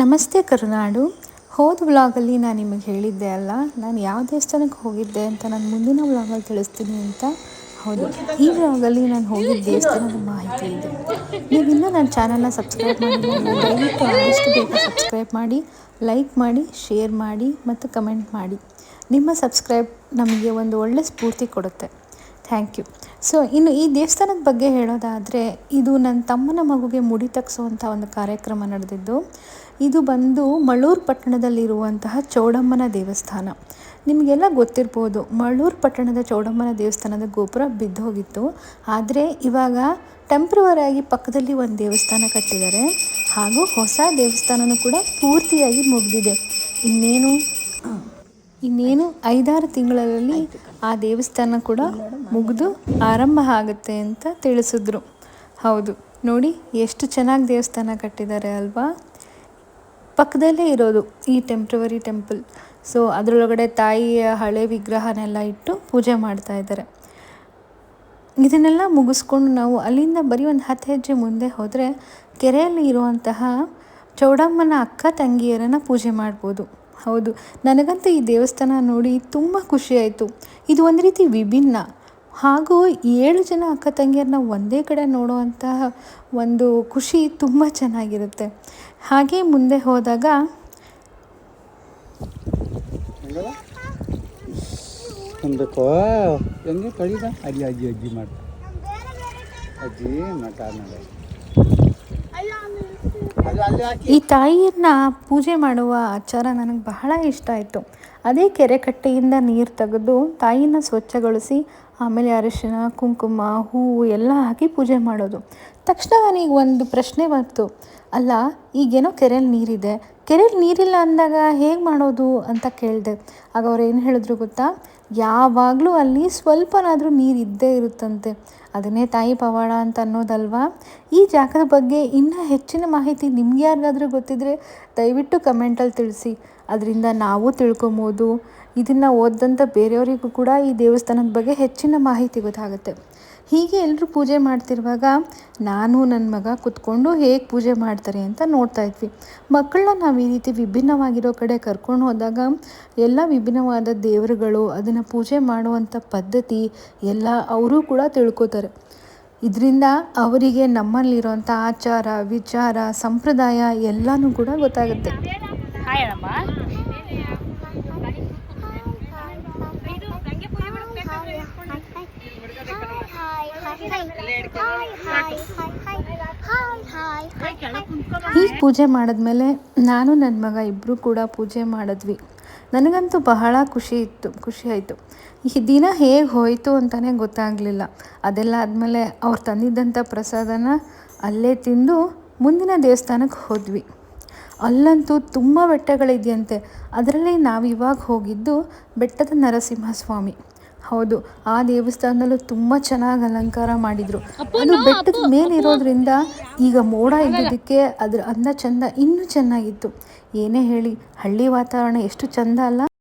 ನಮಸ್ತೆ ಕರುನಾಡು. ಹೋದ ವ್ಲಾಗಲ್ಲಿ ನಾನು ನಿಮಗೆ ಹೇಳಿದ್ದೆ ಅಲ್ಲ, ನಾನು ಯಾವ ದೇವಸ್ಥಾನಕ್ಕೆ ಹೋಗಿದ್ದೆ ಅಂತ ನಾನು ಮುಂದಿನ ವ್ಲಾಗಲ್ಲಿ ತಿಳಿಸ್ತೀನಿ ಅಂತ. ಹೌದು, ಈ ವ್ಲಾಗಲ್ಲಿ ನಾನು ಹೋಗಿದ್ದ ದೇವಸ್ಥಾನದ ಮಾಹಿತಿ ಇದೆ. ನೀವಿನ್ನೂ ನನ್ನ ಚಾನಲ್ನ ಸಬ್ಸ್ಕ್ರೈಬ್ ಮಾಡಿಲ್ಲ ಅಂದರೆ ದಯವಿಟ್ಟು ಆದಷ್ಟು ಬೇಗ ಸಬ್ಸ್ಕ್ರೈಬ್ ಮಾಡಿ, ಲೈಕ್ ಮಾಡಿ, ಶೇರ್ ಮಾಡಿ ಮತ್ತು ಕಮೆಂಟ್ ಮಾಡಿ. ನಿಮ್ಮ ಸಬ್ಸ್ಕ್ರೈಬ್ ನಮಗೆ ಒಂದು ಒಳ್ಳೆ ಸ್ಫೂರ್ತಿ ಕೊಡುತ್ತೆ. Thank you. ಸೊ ಇನ್ನು ಈ ದೇವಸ್ಥಾನದ ಬಗ್ಗೆ ಹೇಳೋದಾದರೆ, ಇದು ನನ್ನ ತಮ್ಮನ ಮಗುಗೆ ಮುಡಿ ತಗ್ಸುವಂಥ ಒಂದು ಕಾರ್ಯಕ್ರಮ ನಡೆದಿದ್ದು. ಇದು ಬಂದು ಮಳೂರು ಪಟ್ಟಣದಲ್ಲಿರುವಂತಹ ಚೌಡಮ್ಮನ ದೇವಸ್ಥಾನ. ನಿಮಗೆಲ್ಲ ಗೊತ್ತಿರ್ಬೋದು, ಮಳೂರು ಪಟ್ಟಣದ ಚೌಡಮ್ಮನ ದೇವಸ್ಥಾನದ ಗೋಪುರ ಬಿದ್ದೋಗಿತ್ತು. ಆದರೆ ಇವಾಗ ಟೆಂಪ್ರವರಿಯಾಗಿ ಪಕ್ಕದಲ್ಲಿ ಒಂದು ದೇವಸ್ಥಾನ ಕಟ್ಟಿದ್ದಾರೆ. ಹಾಗೂ ಹೊಸ ದೇವಸ್ಥಾನನೂ ಕೂಡ ಪೂರ್ತಿಯಾಗಿ ಮುಗಿದಿದೆ. ಇನ್ನೇನು 5-6 ತಿಂಗಳಲ್ಲಿ ಆ ದೇವಸ್ಥಾನ ಕೂಡ ಮುಗಿದು ಆರಂಭ ಆಗುತ್ತೆ ಅಂತ ತಿಳಿಸಿದ್ರು. ಹೌದು, ನೋಡಿ ಎಷ್ಟು ಚೆನ್ನಾಗಿ ದೇವಸ್ಥಾನ ಕಟ್ಟಿದ್ದಾರೆ ಅಲ್ವಾ. ಪಕ್ಕದಲ್ಲೇ ಇರೋದು ಈ ಟೆಂಪ್ರವರಿ ಟೆಂಪಲ್. ಸೊ ಅದರೊಳಗಡೆ ತಾಯಿಯ ಹಳೆ ವಿಗ್ರಹನೆಲ್ಲ ಇಟ್ಟು ಪೂಜೆ ಮಾಡ್ತಾ ಇದ್ದಾರೆ. ಇದನ್ನೆಲ್ಲ ಮುಗಿಸ್ಕೊಂಡು ನಾವು ಅಲ್ಲಿಂದ ಬರೀ ಒಂದು 10 ಹೆಜ್ಜೆ ಮುಂದೆ ಹೋದರೆ ಕೆರೆಯಲ್ಲಿ ಇರುವಂತಹ ಚೌಡಮ್ಮನ ಅಕ್ಕ ತಂಗಿಯರನ್ನು ಪೂಜೆ ಮಾಡ್ಬೋದು. ಹೌದು, ನನಗಂತೂ ಈ ದೇವಸ್ಥಾನ ನೋಡಿ ತುಂಬ ಖುಷಿಯಾಯಿತು. ಇದು ಒಂದು ರೀತಿ ವಿಭಿನ್ನ. ಹಾಗೂ 7 ಜನ ಅಕ್ಕ ತಂಗಿಯರನ್ನ ಒಂದೇ ಕಡೆ ನೋಡುವಂತಹ ಒಂದು ಖುಷಿ ತುಂಬ ಚೆನ್ನಾಗಿರುತ್ತೆ. ಹಾಗೆ ಮುಂದೆ ಹೋದಾಗ ಈ ತಾಯಿಯನ್ನ ಪೂಜೆ ಮಾಡುವ ಆಚಾರ ನನಗೆ ಬಹಳ ಇಷ್ಟ ಆಯಿತು. ಅದೇ ಕೆರೆ ಕಟ್ಟೆಯಿಂದ ನೀರು ತೆಗೆದು ತಾಯಿನ ಸ್ವಚ್ಛಗೊಳಿಸಿ ಆಮೇಲೆ ಅರಿಶಿನ, ಕುಂಕುಮ, ಹೂವು ಎಲ್ಲ ಹಾಕಿ ಪೂಜೆ ಮಾಡೋದು. ತಕ್ಷಣ ನನಗೆ ಒಂದು ಪ್ರಶ್ನೆ ಬಂತು, ಅಲ್ಲ ಈಗೇನೋ ಕೆರೆಯಲ್ಲಿ ನೀರಿದೆ, ಕೆರೆಯಲ್ಲಿ ನೀರಿಲ್ಲ ಅಂದಾಗ ಹೇಗೆ ಮಾಡೋದು ಅಂತ ಕೇಳಿದೆ. ಆಗ ಅವ್ರು ಏನು ಹೇಳಿದ್ರು ಗೊತ್ತಾ, ಯಾವಾಗಲೂ ಅಲ್ಲಿ ಸ್ವಲ್ಪನಾದರೂ ನೀರು ಇದ್ದೇ ಇರುತ್ತಂತೆ. ಅದನ್ನೇ ತಾಯಿ ಪವಾಡ ಅಂತ ಅನ್ನೋದಲ್ವಾ. ಈ ಜಾಗದ ಬಗ್ಗೆ ಇನ್ನೂ ಹೆಚ್ಚಿನ ಮಾಹಿತಿ ನಿಮ್ಗೆ ಯಾರಿಗಾದರೂ ಗೊತ್ತಿದ್ದರೆ ದಯವಿಟ್ಟು ಕಮೆಂಟಲ್ಲಿ ತಿಳಿಸಿ. ಅದರಿಂದ ನಾವು ತಿಳ್ಕೊಬೋದು. ಇದನ್ನು ಓದಿದಂಥ ಬೇರೆಯವರಿಗೂ ಕೂಡ ಈ ದೇವಸ್ಥಾನದ ಬಗ್ಗೆ ಹೆಚ್ಚಿನ ಮಾಹಿತಿ ಗೊತ್ತಾಗುತ್ತೆ. ಹೀಗೆ ಎಲ್ಲರೂ ಪೂಜೆ ಮಾಡ್ತಿರುವಾಗ ನಾನು ನನ್ನ ಮಗ ಕೂತ್ಕೊಂಡು ಹೇಗೆ ಪೂಜೆ ಮಾಡ್ತಾರೆ ಅಂತ ನೋಡ್ತಾ ಇದ್ವಿ. ಮಕ್ಕಳನ್ನ ನಾವು ಈ ರೀತಿ ವಿಭಿನ್ನವಾಗಿರೋ ಕಡೆ ಕರ್ಕೊಂಡು ಹೋದಾಗ ಎಲ್ಲ ವಿಭಿನ್ನವಾದ ದೇವರುಗಳು, ಅದನ್ನು ಪೂಜೆ ಮಾಡುವಂಥ ಪದ್ಧತಿ ಎಲ್ಲ ಅವರೂ ಕೂಡ ತಿಳ್ಕೊತಾರೆ. ಇದರಿಂದ ಅವರಿಗೆ ನಮ್ಮಲ್ಲಿರೋಂಥ ಆಚಾರ, ವಿಚಾರ, ಸಂಪ್ರದಾಯ ಎಲ್ಲನೂ ಕೂಡ ಗೊತ್ತಾಗುತ್ತೆ. ಹೀಗೆ ಪೂಜೆ ಮಾಡಿದ್ಮೇಲೆ ನಾನು ನನ್ನ ಮಗ ಇಬ್ಬರು ಕೂಡ ಪೂಜೆ ಮಾಡಿದ್ವಿ. ನನಗಂತೂ ಬಹಳ ಖುಷಿ ಆಯಿತು. ಈ ದಿನ ಹೇಗೆ ಹೋಯಿತು ಅಂತಲೇ ಗೊತ್ತಾಗಲಿಲ್ಲ. ಅದೆಲ್ಲ ಆದಮೇಲೆ ಅವ್ರು ತಂದಿದ್ದಂಥ ಪ್ರಸಾದನ ಅಲ್ಲೇ ತಿಂದು ಮುಂದಿನ ದೇವಸ್ಥಾನಕ್ಕೆ ಹೋದ್ವಿ. ಅಲ್ಲಂತೂ ತುಂಬ ಬೆಟ್ಟಗಳಿದೆಯಂತೆ. ಅದರಲ್ಲಿ ನಾವು ಇವಾಗ ಹೋಗಿದ್ದು ಬೆಟ್ಟದ ನರಸಿಂಹಸ್ವಾಮಿ. ಹೌದು, ಆ ದೇವಸ್ಥಾನದಲ್ಲೂ ತುಂಬ ಚೆನ್ನಾಗಿ ಅಲಂಕಾರ ಮಾಡಿದರು. ಅದು ಬೆಟ್ಟದ ಮೇಲೆ ಇರೋದ್ರಿಂದ ಈಗ ಮೋಡ ಇದ್ದದಕ್ಕೆ ಅದರ ಅಂದ ಚಂದ ಇನ್ನೂ ಚೆನ್ನಾಗಿತ್ತು. ಏನೇ ಹೇಳಿ, ಹಳ್ಳಿ ವಾತಾವರಣ ಎಷ್ಟು ಚಂದ ಅಲ್ಲ.